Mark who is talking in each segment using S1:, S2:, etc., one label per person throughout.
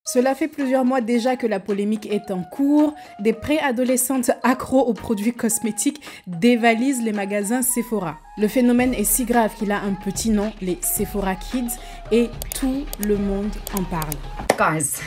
S1: Cela fait plusieurs mois déjà que la polémique est en cours. Des préadolescentes accros aux produits cosmétiques dévalisent les magasins Sephora. Le phénomène est si grave qu'il a un petit nom, les Sephora Kids, et tout le monde en parle.
S2: Guys,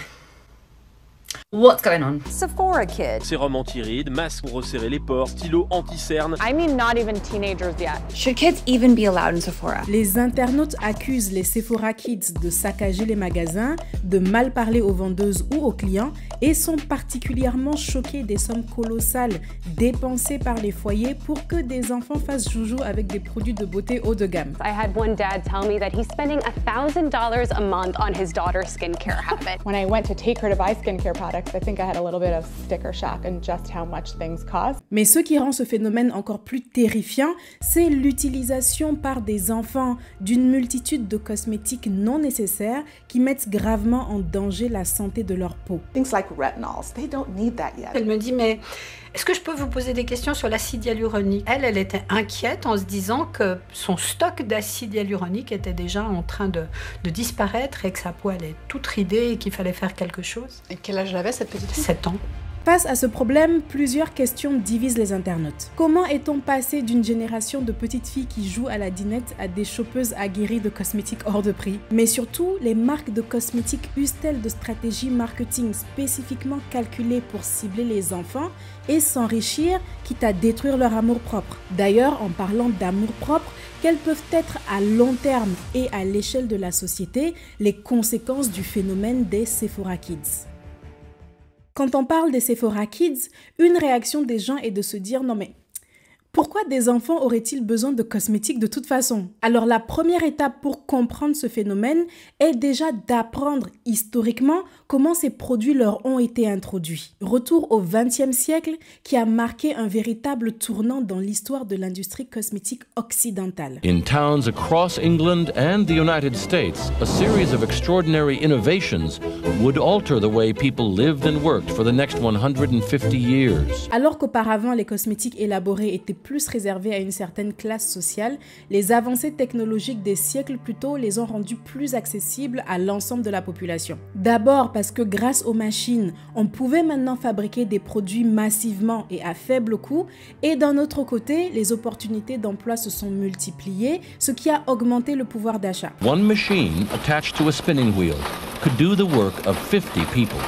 S2: what's going on?
S3: Sephora Kid.
S4: Sérum anti-rides, masque pour resserrer les pores, stylo anti-cerne.
S3: I mean, not even teenagers yet.
S2: Should kids even be allowed in Sephora?
S1: Les internautes accusent les Sephora Kids de saccager les magasins, de mal parler aux vendeuses ou aux clients et sont particulièrement choqués des sommes colossales dépensées par les foyers pour que des enfants fassent joujou avec des produits de beauté haut de gamme.
S5: I had one dad tell me that he's spending $1,000 a month on his daughter's skincare habit.
S6: When I went to take her to buy skincare products, I think I had a little bit of sticker shock and just how much things cost.
S1: Mais ce qui rend ce phénomène encore plus terrifiant, c'est l'utilisation par des enfants d'une multitude de cosmétiques non nécessaires qui mettent gravement en danger la santé de leur peau.
S7: Things like retinols, they don't need that yet.
S8: Elle me dit, mais est-ce que je peux vous poser des questions sur l'acide hyaluronique? Elle était inquiète en se disant que son stock d'acide hyaluronique était déjà en train de disparaître et que sa peau allait toute ridée et qu'il fallait faire quelque chose.
S7: Et quel âge avait cette petite fille?
S8: 7 ans.
S1: Face à ce problème, plusieurs questions divisent les internautes. Comment est-on passé d'une génération de petites filles qui jouent à la dinette à des shoppeuses aguerries de cosmétiques hors de prix? Mais surtout, les marques de cosmétiques usent-elles de stratégies marketing spécifiquement calculées pour cibler les enfants et s'enrichir, quitte à détruire leur amour-propre? D'ailleurs, en parlant d'amour-propre, quelles peuvent être à long terme et à l'échelle de la société les conséquences du phénomène des Sephora Kids? Quand on parle des Sephora Kids, une réaction des gens est de se dire « Non mais, pourquoi des enfants auraient-ils besoin de cosmétiques de toute façon ?» Alors la première étape pour comprendre ce phénomène est déjà d'apprendre historiquement comment ces produits leur ont été introduits. Retour au XXe siècle qui a marqué un véritable tournant dans l'histoire de l'industrie cosmétique occidentale.
S9: In towns across England and the United States, a series of extraordinary innovations would alter the way people lived and worked for the next 150 years.
S1: Alors qu'auparavant les cosmétiques élaborés étaient plus réservés à une certaine classe sociale, les avancées technologiques des siècles plus tôt les ont rendus plus accessibles à l'ensemble de la population. D'abord parce que grâce aux machines, on pouvait maintenant fabriquer des produits massivement et à faible coût, et d'un autre côté, les opportunités d'emploi se sont multipliées, ce qui a augmenté le pouvoir d'achat.
S9: One machine attached to a spinning wheel could do the work of 50 people.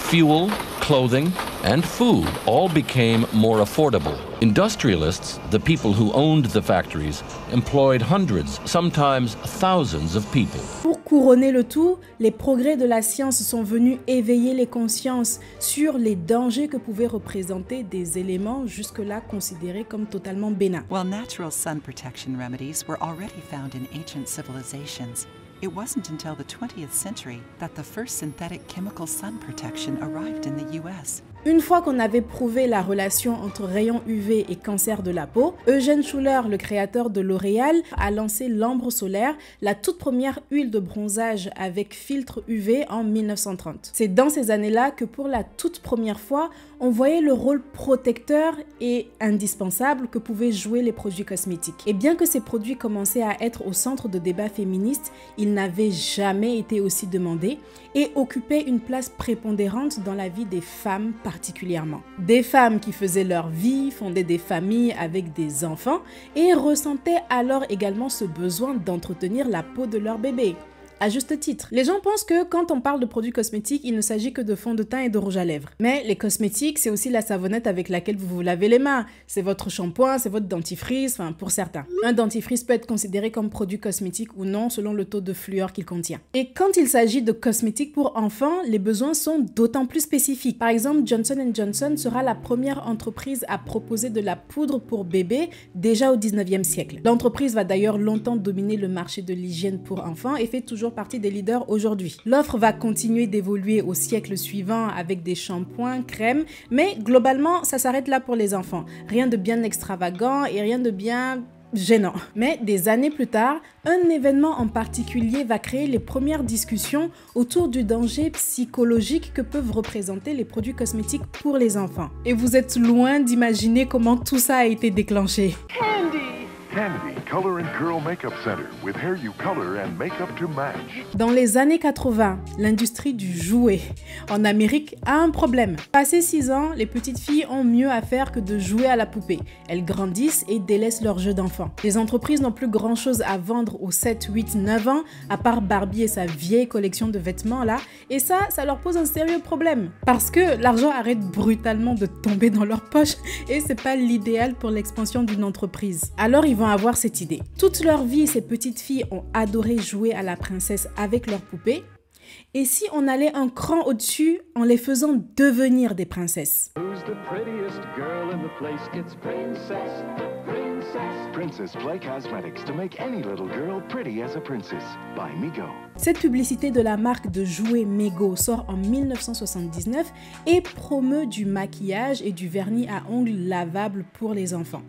S9: Fuel, clothing, and food all became more affordable. Industrialists, the people who owned the factories, employed hundreds, sometimes thousands of people.
S1: Pour couronner le tout, les progrès de la science sont venus éveiller les consciences sur les dangers que pouvaient représenter des éléments jusque-là considérés comme totalement bénins.
S10: While natural sun protection remedies were already found in ancient civilizations, it wasn't until the 20th century that the first synthetic chemical sun protection arrived in the US.
S1: Une fois qu'on avait prouvé la relation entre rayons UV et cancer de la peau, Eugène Schuller, le créateur de L'Oréal, a lancé l'ambre solaire, la toute première huile de bronzage avec filtre UV en 1930. C'est dans ces années-là que pour la toute première fois, on voyait le rôle protecteur et indispensable que pouvaient jouer les produits cosmétiques. Et bien que ces produits commençaient à être au centre de débats féministes, ils n'avaient jamais été aussi demandés et occupaient une place prépondérante dans la vie des femmes particulièrement. Des femmes qui faisaient leur vie, fondaient des familles avec des enfants et ressentaient alors également ce besoin d'entretenir la peau de leur bébé. À juste titre. Les gens pensent que quand on parle de produits cosmétiques, il ne s'agit que de fond de teint et de rouge à lèvres. Mais les cosmétiques, c'est aussi la savonnette avec laquelle vous vous lavez les mains. C'est votre shampoing, c'est votre dentifrice, enfin pour certains. Un dentifrice peut être considéré comme produit cosmétique ou non selon le taux de fluor qu'il contient. Et quand il s'agit de cosmétiques pour enfants, les besoins sont d'autant plus spécifiques. Par exemple, Johnson & Johnson sera la première entreprise à proposer de la poudre pour bébé déjà au 19e siècle. L'entreprise va d'ailleurs longtemps dominer le marché de l'hygiène pour enfants et fait toujours partie des leaders aujourd'hui. L'offre va continuer d'évoluer au siècle suivant avec des shampoings, crèmes, mais globalement, ça s'arrête là pour les enfants. Rien de bien extravagant et rien de bien gênant. Mais des années plus tard, un événement en particulier va créer les premières discussions autour du danger psychologique que peuvent représenter les produits cosmétiques pour les enfants. Et vous êtes loin d'imaginer comment tout ça a été déclenché.
S11: Candy! Color and Curl Makeup Center with hair you color and makeup to match.
S1: Dans les années 80, l'industrie du jouet en Amérique a un problème. Passé 6 ans, les petites filles ont mieux à faire que de jouer à la poupée. Elles grandissent et délaissent leurs jeux d'enfants. Les entreprises n'ont plus grand chose à vendre aux 7, 8, 9 ans, à part Barbie et sa vieille collection de vêtements là. Et ça leur pose un sérieux problème. Parce que l'argent arrête brutalement de tomber dans leur poche et c'est pas l'idéal pour l'expansion d'une entreprise. Alors ils vont avoir cette idée. Toute leur vie, ces petites filles ont adoré jouer à la princesse avec leurs poupées. Et si on allait un cran au-dessus en les faisant devenir des princesses?
S11: Princess Play Cosmetics to make any little girl pretty as a princess by Mego.
S1: Cette publicité de la marque de jouets Mego sort en 1979 et promeut du maquillage et du vernis à ongles lavables pour les enfants.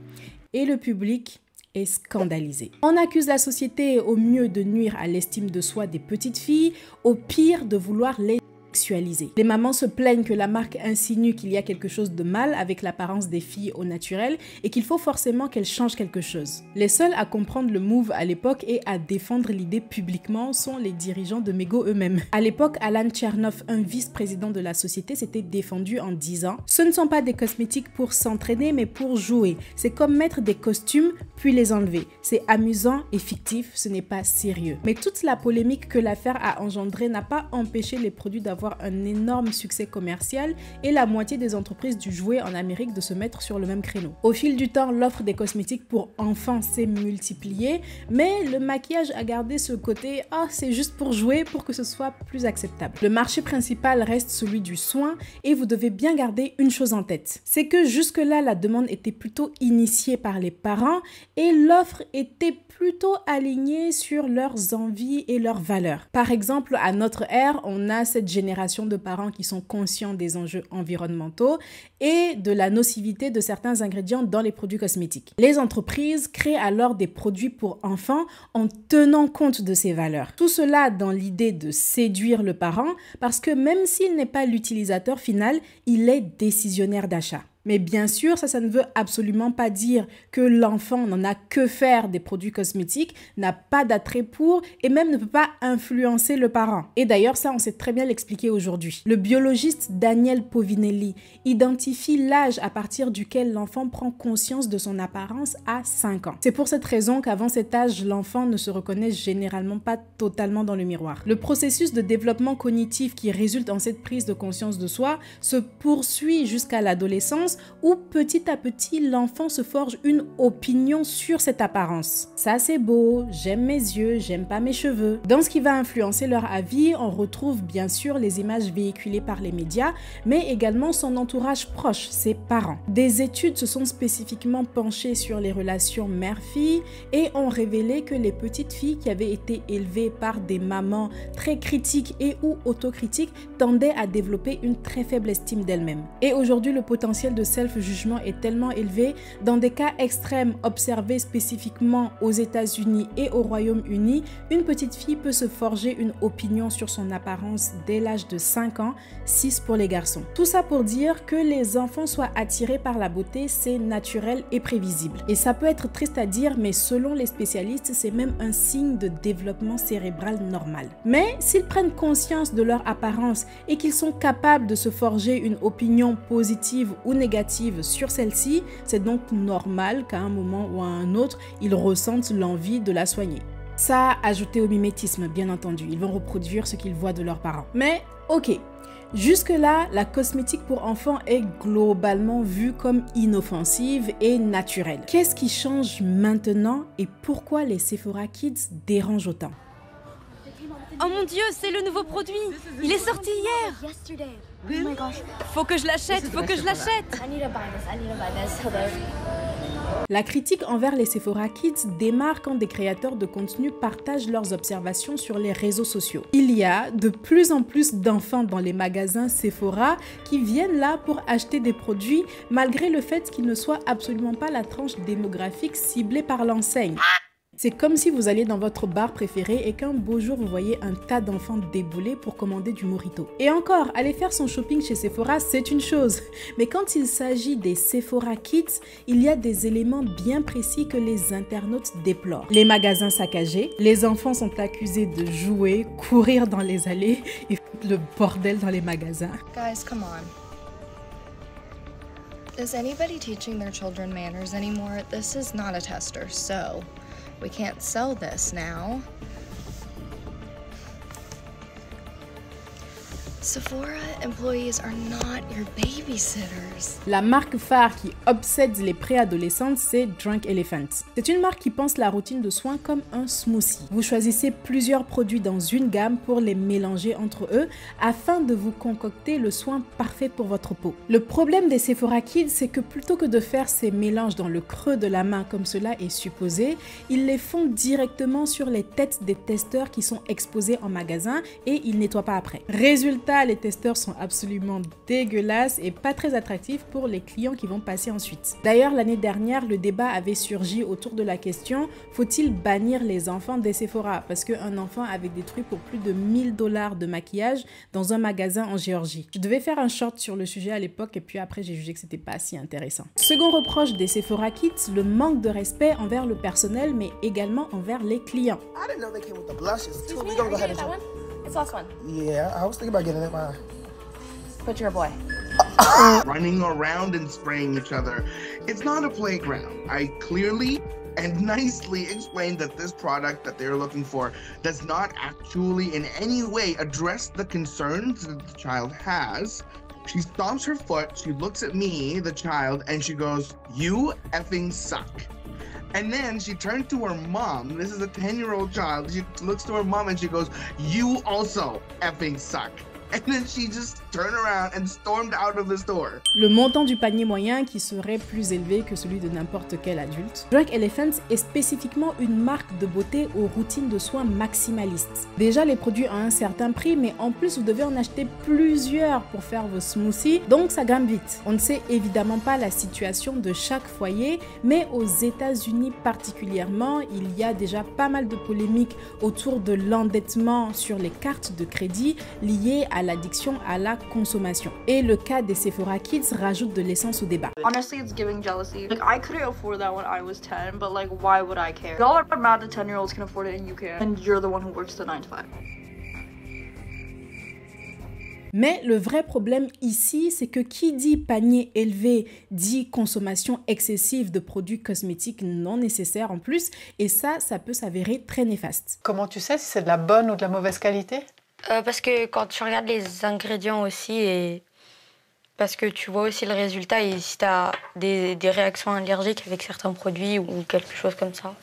S1: Et le public est scandalisé. On accuse la société au mieux de nuire à l'estime de soi des petites filles, au pire de vouloir les sexualiser. Les mamans se plaignent que la marque insinue qu'il y a quelque chose de mal avec l'apparence des filles au naturel et qu'il faut forcément qu'elles changent quelque chose. Les seuls à comprendre le move à l'époque et à défendre l'idée publiquement sont les dirigeants de Mego eux-mêmes. À l'époque, Alan Chernoff, un vice-président de la société, s'était défendu en disant « Ce ne sont pas des cosmétiques pour s'entraîner mais pour jouer. C'est comme mettre des costumes puis les enlever. C'est amusant et fictif, ce n'est pas sérieux. » Mais toute la polémique que l'affaire a engendrée n'a pas empêché les produits d'avoir un énorme succès commercial et la moitié des entreprises du jouet en Amérique de se mettre sur le même créneau. Au fil du temps, l'offre des cosmétiques pour enfants s'est multipliée, mais le maquillage a gardé ce côté « ah, c'est juste pour jouer » pour que ce soit plus acceptable. Le marché principal reste celui du soin et vous devez bien garder une chose en tête. C'est que jusque-là, la demande était plutôt initiée par les parents et l'offre était plutôt alignée sur leurs envies et leurs valeurs. Par exemple, à notre ère, on a cette génération de parents qui sont conscients des enjeux environnementaux et de la nocivité de certains ingrédients dans les produits cosmétiques. Les entreprises créent alors des produits pour enfants en tenant compte de ces valeurs. Tout cela dans l'idée de séduire le parent parce que même s'il n'est pas l'utilisateur final, il est décisionnaire d'achat. Mais bien sûr, ça ne veut absolument pas dire que l'enfant n'en a que faire des produits cosmétiques, n'a pas d'attrait pour et même ne peut pas influencer le parent. Et d'ailleurs, ça, on sait très bien l'expliquer aujourd'hui. Le biologiste Daniel Povinelli identifie l'âge à partir duquel l'enfant prend conscience de son apparence à 5 ans. C'est pour cette raison qu'avant cet âge, l'enfant ne se reconnaît généralement pas totalement dans le miroir. Le processus de développement cognitif qui résulte en cette prise de conscience de soi se poursuit jusqu'à l'adolescence où petit à petit l'enfant se forge une opinion sur cette apparence. Ça c'est beau, j'aime mes yeux, j'aime pas mes cheveux. Dans ce qui va influencer leur avis, on retrouve bien sûr les images véhiculées par les médias, mais également son entourage proche, ses parents. Des études se sont spécifiquement penchées sur les relations mère-fille et ont révélé que les petites filles qui avaient été élevées par des mamans très critiques et ou autocritiques tendaient à développer une très faible estime d'elles-mêmes. Et aujourd'hui, le potentiel de self-jugement est tellement élevé, dans des cas extrêmes observés spécifiquement aux États-Unis et au Royaume-Uni, une petite fille peut se forger une opinion sur son apparence dès l'âge de 5 ans, 6 pour les garçons. Tout ça pour dire que les enfants soient attirés par la beauté, c'est naturel et prévisible. Et ça peut être triste à dire, mais selon les spécialistes, c'est même un signe de développement cérébral normal. Mais s'ils prennent conscience de leur apparence et qu'ils sont capables de se forger une opinion positive ou négative sur celle-ci, c'est donc normal qu'à un moment ou à un autre, ils ressentent l'envie de la soigner. Ça ajouté au mimétisme, bien entendu, ils vont reproduire ce qu'ils voient de leurs parents. Mais ok, jusque-là, la cosmétique pour enfants est globalement vue comme inoffensive et naturelle. Qu'est-ce qui change maintenant et pourquoi les Sephora Kids dérangent autant?
S12: Oh mon Dieu, c'est le nouveau produit! Il est sorti hier! Faut que je l'achète, faut que je l'achète!
S1: La critique envers les Sephora Kids démarre quand des créateurs de contenu partagent leurs observations sur les réseaux sociaux. Il y a de plus en plus d'enfants dans les magasins Sephora qui viennent là pour acheter des produits malgré le fait qu'ils ne soient absolument pas la tranche démographique ciblée par l'enseigne. C'est comme si vous alliez dans votre bar préféré et qu'un beau jour vous voyez un tas d'enfants débouler pour commander du mojito. Et encore, aller faire son shopping chez Sephora, c'est une chose. Mais quand il s'agit des Sephora Kids, il y a des éléments bien précis que les internautes déplorent. Les magasins saccagés, les enfants sont accusés de jouer, courir dans les allées et foutre le bordel dans les magasins.
S13: Guys, come on. Is anybody teaching their children manners anymore? This is not a tester, so we can't sell this now. Sephora employees are not your babysitters.
S1: La marque phare qui obsède les préadolescentes, c'est Drunk Elephant. C'est une marque qui pense la routine de soins comme un smoothie. Vous choisissez plusieurs produits dans une gamme pour les mélanger entre eux afin de vous concocter le soin parfait pour votre peau. Le problème des Sephora Kids, c'est que plutôt que de faire ces mélanges dans le creux de la main comme cela est supposé, ils les font directement sur les têtes des testeurs qui sont exposés en magasin et ils nettoient pas après. Résultat, les testeurs sont absolument dégueulasses et pas très attractifs pour les clients qui vont passer ensuite. D'ailleurs, l'année dernière, le débat avait surgi autour de la question « Faut-il bannir les enfants des Sephora ?» parce qu'un enfant avait détruit pour plus de 1000 $ de maquillage dans un magasin en Géorgie. Je devais faire un short sur le sujet à l'époque et puis après j'ai jugé que c'était pas si intéressant. Second reproche des Sephora Kids, le manque de respect envers le personnel mais également envers les clients.
S13: It's the last one.
S14: Yeah, I was thinking about getting it mine.
S13: But you're a boy.
S14: Running around and spraying each other. It's not a playground. I clearly and nicely explained that this product that they're looking for does not actually in any way address the concerns that the child has. She stomps her foot, she looks at me, the child, and she goes, "You effing suck." And then she turned to her mom. This is a 10-year-old child. She looks to her mom and she goes, "You also effing suck." And then she just turned around and stormed out of the store.
S1: Le montant du panier moyen qui serait plus élevé que celui de n'importe quel adulte. Drunk Elephant est spécifiquement une marque de beauté aux routines de soins maximalistes. Déjà, les produits ont un certain prix, mais en plus, vous devez en acheter plusieurs pour faire vos smoothies, donc ça grimpe vite. On ne sait évidemment pas la situation de chaque foyer, mais aux États-Unis particulièrement, il y a déjà pas mal de polémiques autour de l'endettement sur les cartes de crédit liées à l'addiction à la consommation. Et le cas des Sephora Kids rajoute de l'essence au débat.
S15: Honestly, it's giving jealousy. Like, I couldn't afford that when I was 10, but like, why would I care? Y'all are mad that 10-year-olds can afford it and you can't. And you're the one who works the 9 to 5.
S1: Mais le vrai problème ici, c'est que qui dit panier élevé dit consommation excessive de produits cosmétiques non nécessaires en plus, et ça peut s'avérer très néfaste.
S16: Comment tu sais si c'est de la bonne ou de la mauvaise qualité ?
S17: Parce que quand tu regardes les ingrédients aussi, et parce que tu vois aussi le résultat, et si tu as des réactions allergiques avec certains produits ou quelque chose comme ça.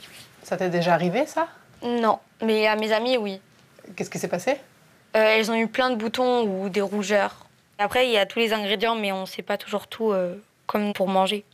S16: Ça t'est déjà arrivé, ça?
S17: Non, mais à mes amis, oui.
S16: Qu'est-ce qui s'est passé?
S17: Elles ont eu plein de boutons ou des rougeurs. Après, il y a tous les ingrédients, mais on ne sait pas toujours tout comme pour manger.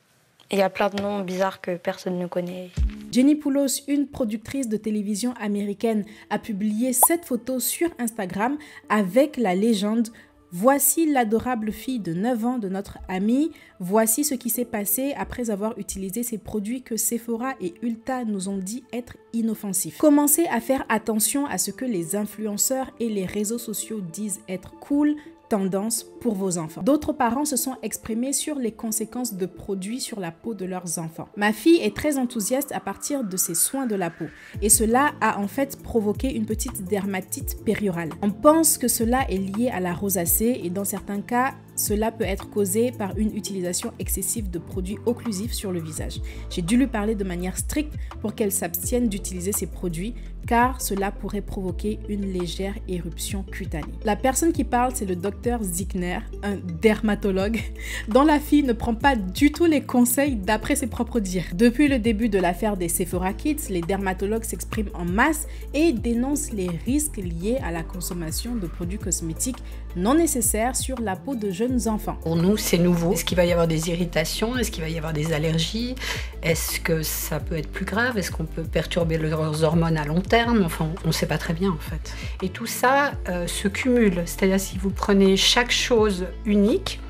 S17: Il y a plein de noms bizarres que personne ne connaît.
S1: Jenny Poulos, une productrice de télévision américaine, a publié cette photo sur Instagram avec la légende « Voici l'adorable fille de 9 ans de notre amie. Voici ce qui s'est passé après avoir utilisé ces produits que Sephora et Ulta nous ont dit être inoffensifs. Commencez à faire attention à ce que les influenceurs et les réseaux sociaux disent être cool, tendance pour vos enfants. D'autres parents se sont exprimés sur les conséquences de produits sur la peau de leurs enfants. Ma fille est très enthousiaste à partir de ses soins de la peau et cela a en fait provoqué une petite dermatite périorale. On pense que cela est lié à la rosacée et dans certains cas, cela peut être causé par une utilisation excessive de produits occlusifs sur le visage. J'ai dû lui parler de manière stricte pour qu'elle s'abstienne d'utiliser ces produits car cela pourrait provoquer une légère éruption cutanée. La personne qui parle, c'est le docteur Zickner, un dermatologue, dont la fille ne prend pas du tout les conseils d'après ses propres dires. Depuis le début de l'affaire des Sephora Kids, les dermatologues s'expriment en masse et dénoncent les risques liés à la consommation de produits cosmétiques non nécessaires sur la peau de jeunes enfants.
S8: Pour nous, c'est nouveau. Est-ce qu'il va y avoir des irritations? Est-ce qu'il va y avoir des allergies? Est-ce que ça peut être plus grave? Est-ce qu'on peut perturber leurs hormones à long terme? Enfin, on ne sait pas très bien en fait. Et tout ça se cumule. C'est-à-dire si vous prenez chaque chose unique,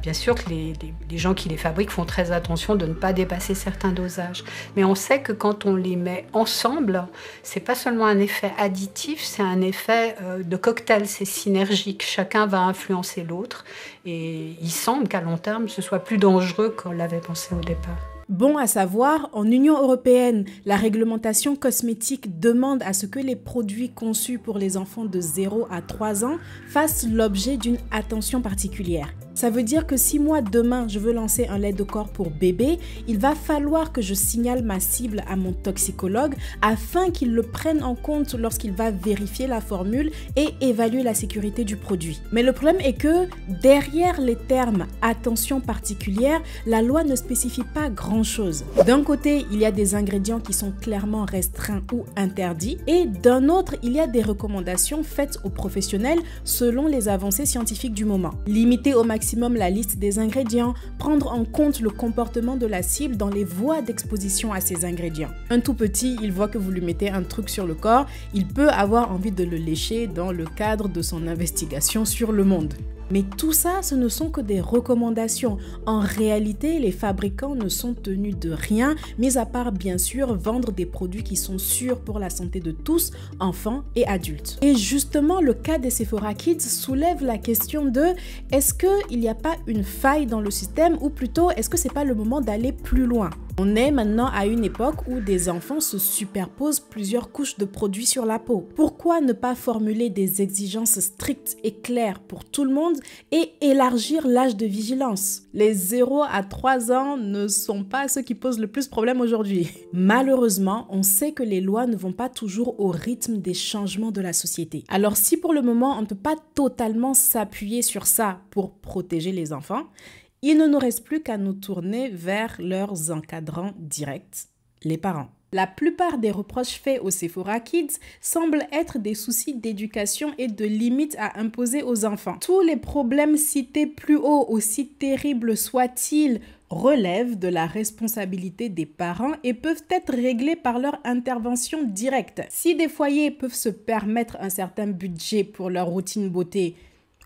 S8: Bien sûr que les gens qui les fabriquent font très attention de ne pas dépasser certains dosages. Mais on sait que quand on les met ensemble, c'est pas seulement un effet additif, c'est un effet de cocktail, c'est synergique. Chacun va influencer l'autre. Et il semble qu'à long terme, ce soit plus dangereux qu'on l'avait pensé au départ.
S1: Bon à savoir, en Union européenne, la réglementation cosmétique demande à ce que les produits conçus pour les enfants de 0 à 3 ans fassent l'objet d'une attention particulière. Ça veut dire que si moi demain je veux lancer un lait de corps pour bébé, il va falloir que je signale ma cible à mon toxicologue afin qu'il le prenne en compte lorsqu'il va vérifier la formule et évaluer la sécurité du produit. Mais le problème est que derrière les termes attention particulière, la loi ne spécifie pas grand-chose. D'un côté, il y a des ingrédients qui sont clairement restreints ou interdits et d'un autre, il y a des recommandations faites aux professionnels selon les avancées scientifiques du moment. Limiter au maximum la liste des ingrédients, prendre en compte le comportement de la cible dans les voies d'exposition à ces ingrédients. Un tout petit, il voit que vous lui mettez un truc sur le corps, il peut avoir envie de le lécher dans le cadre de son investigation sur le monde. Mais tout ça, ce ne sont que des recommandations. En réalité, les fabricants ne sont tenus de rien, mis à part bien sûr vendre des produits qui sont sûrs pour la santé de tous, enfants et adultes. Et justement, le cas des Sephora Kids soulève la question de est-ce qu'il n'y a pas une faille dans le système ou plutôt est-ce que c'est pas le moment d'aller plus loin? On est maintenant à une époque où des enfants se superposent plusieurs couches de produits sur la peau. Pourquoi ne pas formuler des exigences strictes et claires pour tout le monde et élargir l'âge de vigilance? Les 0 à 3 ans ne sont pas ceux qui posent le plus problème aujourd'hui. Malheureusement, on sait que les lois ne vont pas toujours au rythme des changements de la société. Alors si pour le moment on ne peut pas totalement s'appuyer sur ça pour protéger les enfants, il ne nous reste plus qu'à nous tourner vers leurs encadrants directs, les parents. La plupart des reproches faits aux Sephora Kids semblent être des soucis d'éducation et de limites à imposer aux enfants. Tous les problèmes cités plus haut, aussi terribles soient-ils, relèvent de la responsabilité des parents et peuvent être réglés par leur intervention directe. Si des foyers peuvent se permettre un certain budget pour leur routine beauté,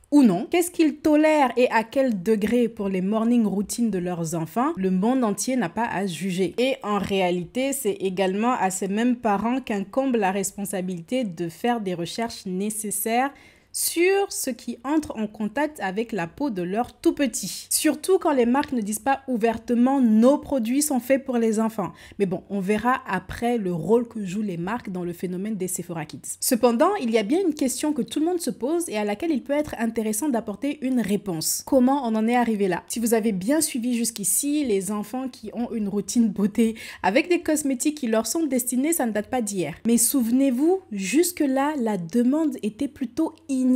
S1: ou non, qu'est-ce qu'ils tolèrent et à quel degré pour les morning routines de leurs enfants, le monde entier n'a pas à juger. Et en réalité, c'est également à ces mêmes parents qu'incombe la responsabilité de faire des recherches nécessaires sur ce qui entre en contact avec la peau de leur tout petit. Surtout quand les marques ne disent pas ouvertement « nos produits sont faits pour les enfants ». Mais bon, on verra après le rôle que jouent les marques dans le phénomène des Sephora Kids. Cependant, il y a bien une question que tout le monde se pose et à laquelle il peut être intéressant d'apporter une réponse. Comment on en est arrivé là? Si vous avez bien suivi jusqu'ici, les enfants qui ont une routine beauté avec des cosmétiques qui leur sont destinés, ça ne date pas d'hier. Mais souvenez-vous, jusque-là, la demande était plutôt initiés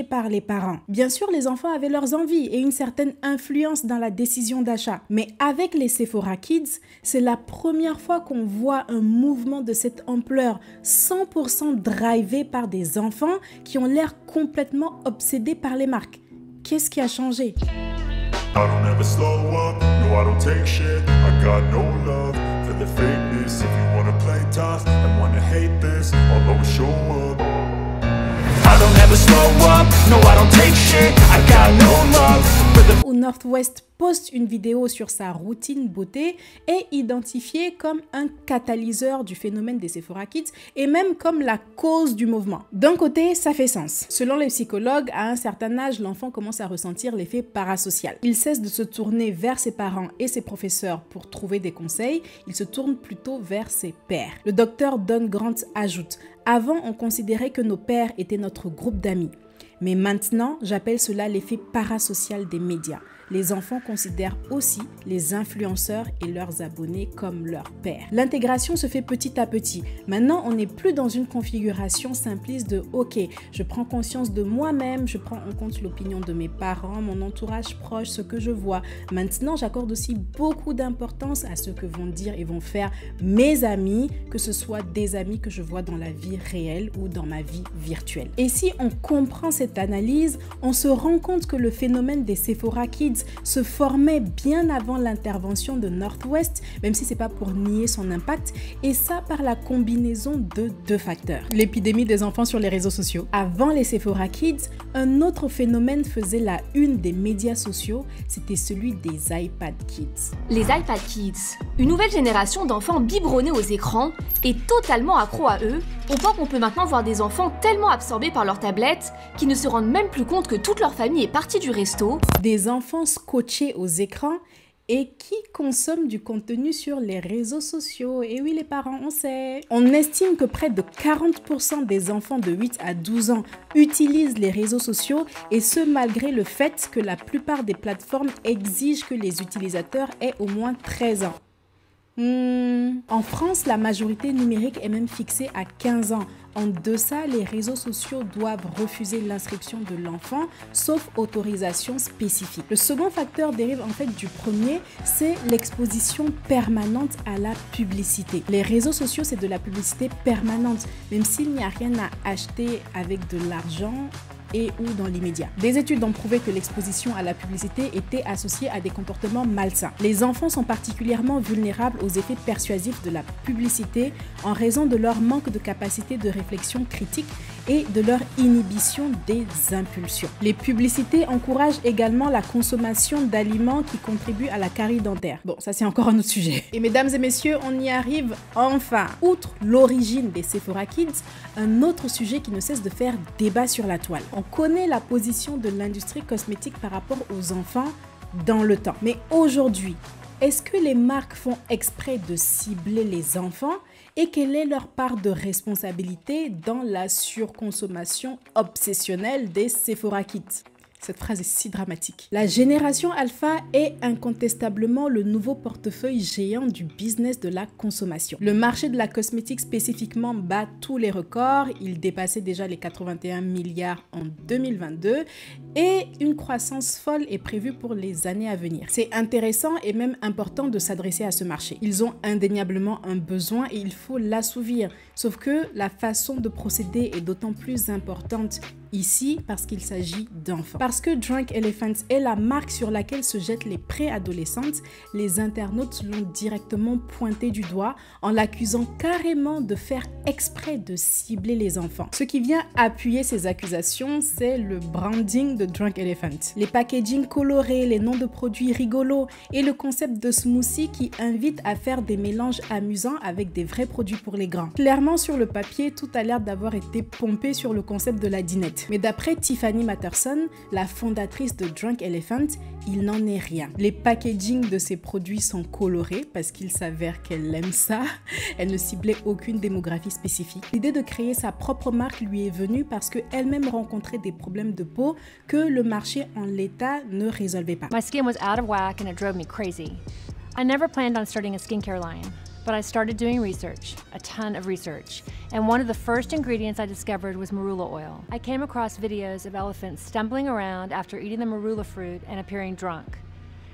S1: par les parents. Bien sûr, les enfants avaient leurs envies et une certaine influence dans la décision d'achat. Mais avec les Sephora Kids, c'est la première fois qu'on voit un mouvement de cette ampleur 100% drivé par des enfants qui ont l'air complètement obsédés par les marques. Qu'est-ce qui a changé? Au North West poste une vidéo sur sa routine beauté est identifiée comme un catalyseur du phénomène des Sephora Kids et même comme la cause du mouvement. D'un côté, ça fait sens. Selon les psychologues, à un certain âge, l'enfant commence à ressentir l'effet parasocial. Il cesse de se tourner vers ses parents et ses professeurs pour trouver des conseils, il se tourne plutôt vers ses pairs. Le docteur Don Grant ajoute « Avant, on considérait que nos pairs étaient notre groupe d'amis. Mais maintenant, j'appelle cela l'effet parasocial des médias. Les enfants considèrent aussi les influenceurs et leurs abonnés comme leurs pairs. L'intégration se fait petit à petit. Maintenant, on n'est plus dans une configuration simpliste de « Ok, je prends conscience de moi-même, je prends en compte l'opinion de mes parents, mon entourage proche, ce que je vois. Maintenant, j'accorde aussi beaucoup d'importance à ce que vont dire et vont faire mes amis, que ce soit des amis que je vois dans la vie réelle ou dans ma vie virtuelle. » Et si on comprend cette analyse, on se rend compte que le phénomène des Sephora Kids se formait bien avant l'intervention de Northwest, même si c'est pas pour nier son impact, et ça par la combinaison de deux facteurs. L'épidémie des enfants sur les réseaux sociaux. Avant les Sephora Kids, un autre phénomène faisait la une des médias sociaux, c'était celui des iPad Kids.
S18: Les iPad Kids, une nouvelle génération d'enfants biberonnés aux écrans et totalement accros à eux, au point qu'on peut maintenant voir des enfants tellement absorbés par leur tablette qu'ils ne se rendent même plus compte que toute leur famille est partie du resto.
S1: Des enfants scotchés aux écrans et qui consomment du contenu sur les réseaux sociaux. Et oui, les parents, on sait. On estime que près de 40% des enfants de 8 à 12 ans utilisent les réseaux sociaux, et ce malgré le fait que la plupart des plateformes exigent que les utilisateurs aient au moins 13 ans. En France, la majorité numérique est même fixée à 15 ans. En deçà, les réseaux sociaux doivent refuser l'inscription de l'enfant, sauf autorisation spécifique. Le second facteur dérive en fait du premier, c'est l'exposition permanente à la publicité. Les réseaux sociaux, c'est de la publicité permanente, même s'il n'y a rien à acheter avec de l'argent et ou dans l'immédiat. Des études ont prouvé que l'exposition à la publicité était associée à des comportements malsains. Les enfants sont particulièrement vulnérables aux effets persuasifs de la publicité en raison de leur manque de capacité de réflexion critique et de leur inhibition des impulsions. Les publicités encouragent également la consommation d'aliments qui contribuent à la carie dentaire. Bon, ça c'est encore un autre sujet. Et mesdames et messieurs, on y arrive enfin. Outre l'origine des Sephora Kids, un autre sujet qui ne cesse de faire débat sur la toile. On connaît la position de l'industrie cosmétique par rapport aux enfants dans le temps. Mais aujourd'hui, est-ce que les marques font exprès de cibler les enfants et quelle est leur part de responsabilité dans la surconsommation obsessionnelle des Sephora Kids? Cette phrase est si dramatique. La génération alpha est incontestablement le nouveau portefeuille géant du business de la consommation. Le marché de la cosmétique spécifiquement bat tous les records. Il dépassait déjà les 81 milliards en 2022 et une croissance folle est prévue pour les années à venir. C'est intéressant et même important de s'adresser à ce marché. Ils ont indéniablement un besoin et il faut l'assouvir. Sauf que la façon de procéder est d'autant plus importante ici parce qu'il s'agit d'enfants. Parce que Drunk Elephant est la marque sur laquelle se jettent les préadolescentes, les internautes l'ont directement pointé du doigt en l'accusant carrément de faire exprès de cibler les enfants. Ce qui vient appuyer ces accusations, c'est le branding de Drunk Elephant. Les packaging colorés, les noms de produits rigolos et le concept de smoothie qui invite à faire des mélanges amusants avec des vrais produits pour les grands. Clairement, sur le papier, tout a l'air d'avoir été pompé sur le concept de la dinette. Mais d'après Tiffany Matterson, la fondatrice de Drunk Elephant, il n'en est rien. Les packaging de ces produits sont colorés parce qu'il s'avère qu'elle aime ça. Elle ne ciblait aucune démographie spécifique. L'idée de créer sa propre marque lui est venue parce qu'elle-même rencontrait des problèmes de peau que le marché en l'état ne résolvait pas.
S19: My skin was out of whack and it drove me crazy. I never planned on starting a skincare line. But I started doing research, a ton of research, and one of the first ingredients I discovered was marula oil. I came across videos of elephants stumbling around after eating the marula fruit and appearing drunk.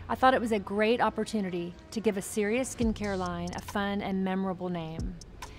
S19: I thought it was a great opportunity to give a serious skincare line a fun and memorable name.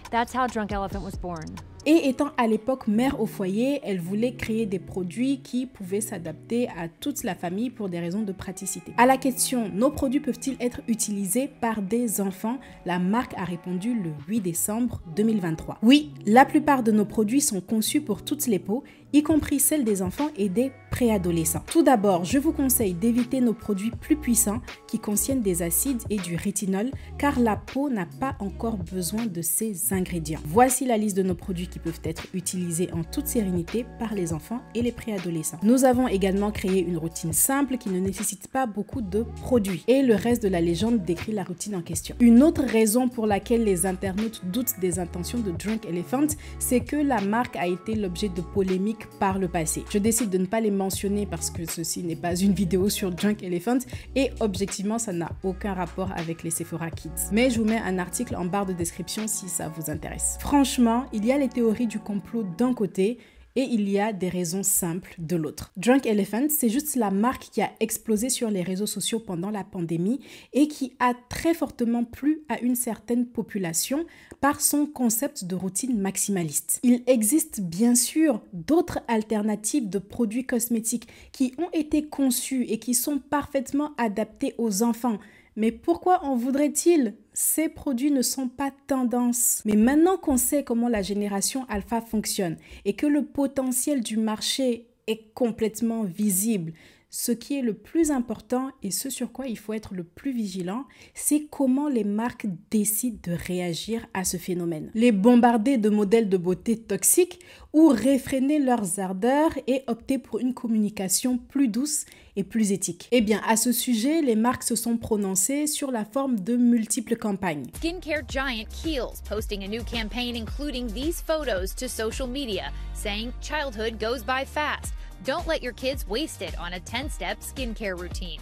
S19: That's how Drunk Elephant was born.
S1: Et étant à l'époque mère au foyer, elle voulait créer des produits qui pouvaient s'adapter à toute la famille pour des raisons de praticité. À la question « Nos produits peuvent-ils être utilisés par des enfants ?» la marque a répondu le 8 décembre 2023. Oui, la plupart de nos produits sont conçus pour toutes les peaux, y compris celles des enfants et des préadolescents. Tout d'abord, je vous conseille d'éviter nos produits plus puissants qui contiennent des acides et du rétinol car la peau n'a pas encore besoin de ces ingrédients. Voici la liste de nos produits qui peuvent être utilisés en toute sérénité par les enfants et les préadolescents. Nous avons également créé une routine simple qui ne nécessite pas beaucoup de produits et le reste de la légende décrit la routine en question. Une autre raison pour laquelle les internautes doutent des intentions de Drunk Elephant, c'est que la marque a été l'objet de polémiques par le passé. Je décide de ne pas les mentionner parce que ceci n'est pas une vidéo sur Drunk Elephant et objectivement ça n'a aucun rapport avec les Sephora Kids. Mais je vous mets un article en barre de description si ça vous intéresse. Franchement, il y a les théories du complot d'un côté et il y a des raisons simples de l'autre. Drunk Elephant, c'est juste la marque qui a explosé sur les réseaux sociaux pendant la pandémie et qui a très fortement plu à une certaine population par son concept de routine maximaliste. Il existe bien sûr d'autres alternatives de produits cosmétiques qui ont été conçus et qui sont parfaitement adaptés aux enfants. Mais pourquoi en voudrait-il? Ces produits ne sont pas tendance. Mais maintenant qu'on sait comment la génération alpha fonctionne et que le potentiel du marché est complètement visible, ce qui est le plus important et ce sur quoi il faut être le plus vigilant, c'est comment les marques décident de réagir à ce phénomène. Les bombarder de modèles de beauté toxiques ou réfréner leurs ardeurs et opter pour une communication plus douce et plus éthique. Eh bien, à ce sujet, les marques se sont prononcées sur la forme de multiples campagnes.
S20: Skincare giant Kiehl's posting a new campaign including these photos to social media, saying childhood goes by fast. Don't let your kids waste it on a 10-step skincare routine.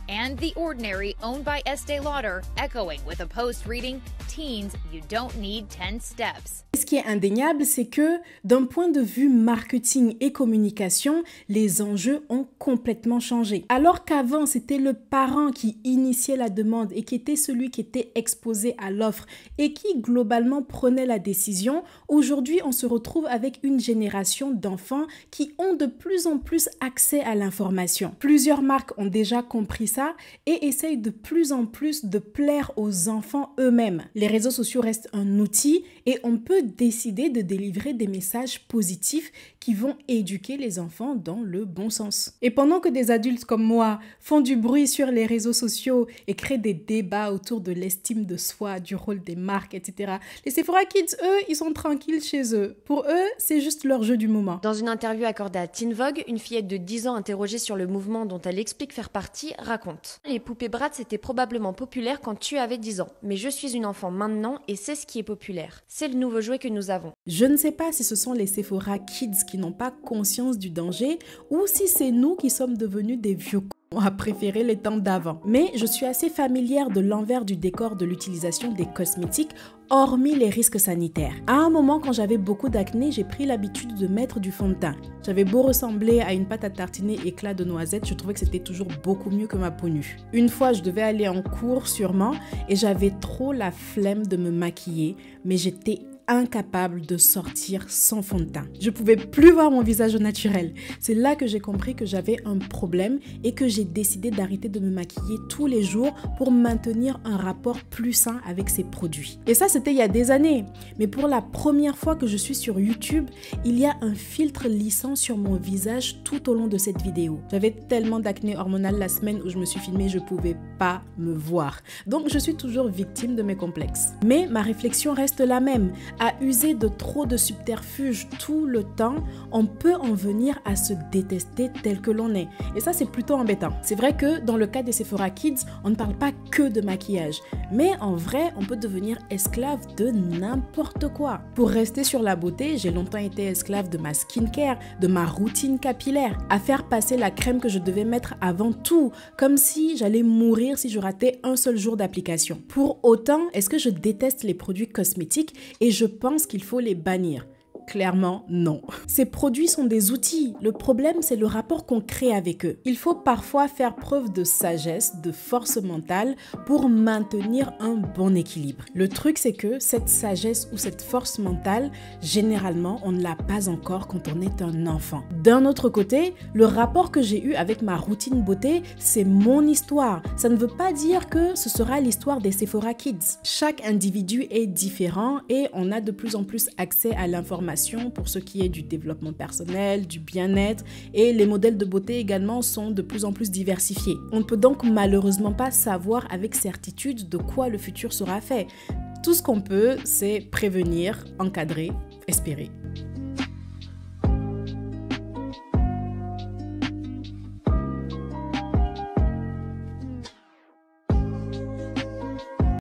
S20: And The Ordinary, owned by Estée Lauder, echoing with a post reading, Teens, you don't need 10 steps.
S1: Ce qui est indéniable, c'est que d'un point de vue marketing et communication, les enjeux ont complètement changé. Alors qu'avant, c'était le parent qui initiait la demande et qui était celui qui était exposé à l'offre et qui globalement prenait la décision, aujourd'hui, on se retrouve avec une génération d'enfants qui ont de plus en plus accès à l'information. Plusieurs marques ont déjà compris ça et essayent de plus en plus de plaire aux enfants eux-mêmes. Les réseaux sociaux restent un outil et on peut décider de délivrer des messages positifs qui vont éduquer les enfants dans le bon sens. Et pendant que des adultes comme moi font du bruit sur les réseaux sociaux et créent des débats autour de l'estime de soi, du rôle des marques, etc., les Sephora Kids, eux, ils sont tranquilles chez eux. Pour eux, c'est juste leur jeu du moment.
S21: Dans une interview accordée à Teen Vogue, une fillette de 10 ans interrogée sur le mouvement dont elle explique faire partie raconte: les poupées Bratz étaient probablement populaires quand tu avais 10 ans, mais je suis une enfant maintenant et c'est ce qui est populaire. C'est le nouveau jouet que nous avons.
S1: Je ne sais pas si ce sont les Sephora Kids qui n'ont pas conscience du danger ou si c'est nous qui sommes devenus des vieux cons à préférer les temps d'avant. Mais je suis assez familière de l'envers du décor de l'utilisation des cosmétiques, hormis les risques sanitaires. À un moment, quand j'avais beaucoup d'acné, j'ai pris l'habitude de mettre du fond de teint. J'avais beau ressembler à une pâte à tartiner éclat de noisette, je trouvais que c'était toujours beaucoup mieux que ma peau nue. Une fois, je devais aller en cours sûrement et j'avais trop la flemme de me maquiller, mais j'étais incapable de sortir sans fond de teint. Je pouvais plus voir mon visage au naturel. C'est là que j'ai compris que j'avais un problème et que j'ai décidé d'arrêter de me maquiller tous les jours pour maintenir un rapport plus sain avec ces produits. Et ça, c'était il y a des années. Mais pour la première fois que je suis sur YouTube, il y a un filtre lissant sur mon visage tout au long de cette vidéo. J'avais tellement d'acné hormonal la semaine où je me suis filmée, je pouvais pas me voir. Donc, je suis toujours victime de mes complexes. Mais ma réflexion reste la même. À user de trop de subterfuges tout le temps, on peut en venir à se détester tel que l'on est. Et ça, c'est plutôt embêtant. C'est vrai que dans le cas des Sephora Kids, on ne parle pas que de maquillage. Mais en vrai, on peut devenir esclave de n'importe quoi. Pour rester sur la beauté, j'ai longtemps été esclave de ma skincare, de ma routine capillaire, à faire passer la crème que je devais mettre avant tout, comme si j'allais mourir si je ratais un seul jour d'application. Pour autant, est-ce que je déteste les produits cosmétiques et je pense qu'il faut les bannir? Clairement, non. Ces produits sont des outils. Le problème, c'est le rapport qu'on crée avec eux. Il faut parfois faire preuve de sagesse, de force mentale pour maintenir un bon équilibre. Le truc, c'est que cette sagesse ou cette force mentale, généralement, on ne l'a pas encore quand on est un enfant. D'un autre côté, le rapport que j'ai eu avec ma routine beauté, c'est mon histoire. Ça ne veut pas dire que ce sera l'histoire des Sephora Kids. Chaque individu est différent et on a de plus en plus accès à l'information pour ce qui est du développement personnel, du bien-être, et les modèles de beauté également sont de plus en plus diversifiés. On ne peut donc malheureusement pas savoir avec certitude de quoi le futur sera fait. Tout ce qu'on peut, c'est prévenir, encadrer, espérer.